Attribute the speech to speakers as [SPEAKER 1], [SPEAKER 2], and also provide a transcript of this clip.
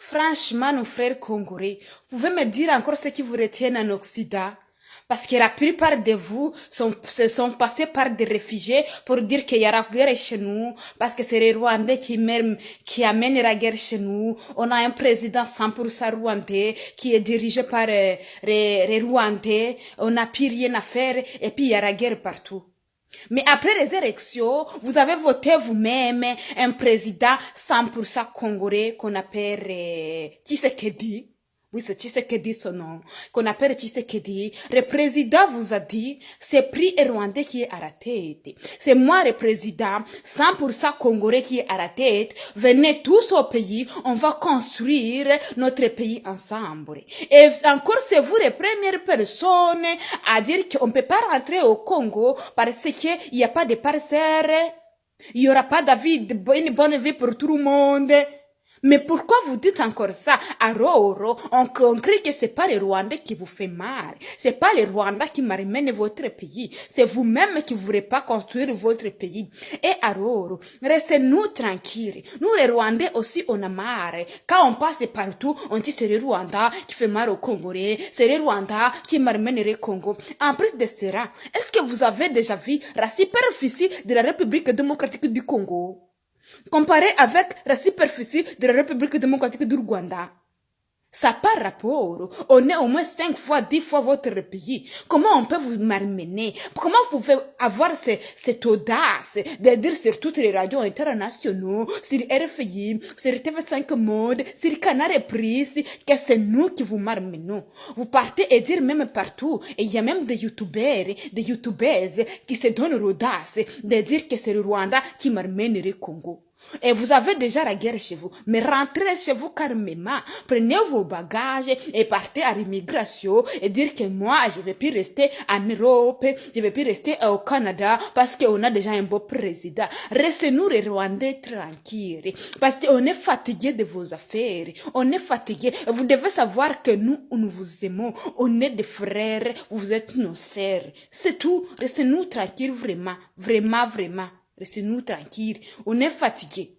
[SPEAKER 1] Franchement, nos frères congolais, vous pouvez me dire encore ce qui vous retient en Occident? Parce que la plupart de vous se sont passés par des réfugiés pour dire qu'il y aura guerre chez nous, parce que c'est les Rwandais qui amènent la guerre chez nous. On a un président 100% rwandais qui est dirigé par les Rwandais. On n'a plus rien à faire et puis il y a la guerre partout. Mais après les élections, vous avez voté vous-même un président 100% congolais qu'on appelle Tshisekedi. Oui, c'est Tshisekedi son nom, qu'on appelle Tshisekedi. Le président vous a dit, c'est prix rwandais qui est à la tête. C'est moi le président, 100% congolais qui est à la tête. Venez tous au pays, on va construire notre pays ensemble. Et encore, c'est vous les premières personnes à dire qu'on ne peut pas rentrer au Congo parce qu'il n'y a pas de parcelles. Il n'y aura pas une bonne vie pour tout le monde. Mais pourquoi vous dites encore ça? Alors, on crie que c'est pas les Rwandais qui vous fait mal. C'est pas les Rwandais qui malmènent votre pays. C'est vous-même qui ne voulez pas construire votre pays. Et alors, restez-nous tranquilles. Nous, les Rwandais aussi, on a marre. Quand on passe partout, on dit c'est les Rwandais qui fait mal aux Congolais. C'est les Rwandais qui malmènent le Congo. En plus de cela, est-ce que vous avez déjà vu la superficie de la République démocratique du Congo? Comparé avec la superficie de la République démocratique du Rwanda. Ça par rapport, on est au moins 5 fois, 10 fois votre pays. Comment on peut vous malmener? Comment vous pouvez avoir cette audace de dire sur toutes les radios internationaux, sur RFI, sur TV5 Monde, sur Canal Plus, que c'est nous qui vous malmenons? Vous partez et dire même partout, et il y a même des youtubeurs, des youtubeuses qui se donnent l'audace de dire que c'est le Rwanda qui malmène le Congo. Et vous avez déjà la guerre chez vous. Mais rentrez chez vous calmement. Prenez vos bagages et partez à l'immigration et dire que moi, je vais plus rester en Europe, je vais plus rester au Canada parce qu'on a déjà un beau président. Restez-nous les Rwandais tranquilles parce qu'on est fatigué de vos affaires. On est fatigué. Vous devez savoir que nous vous aimons. On est des frères. Vous êtes nos sœurs. C'est tout. Restez-nous tranquilles vraiment. Vraiment, vraiment. Restez-nous tranquilles. On est fatigués.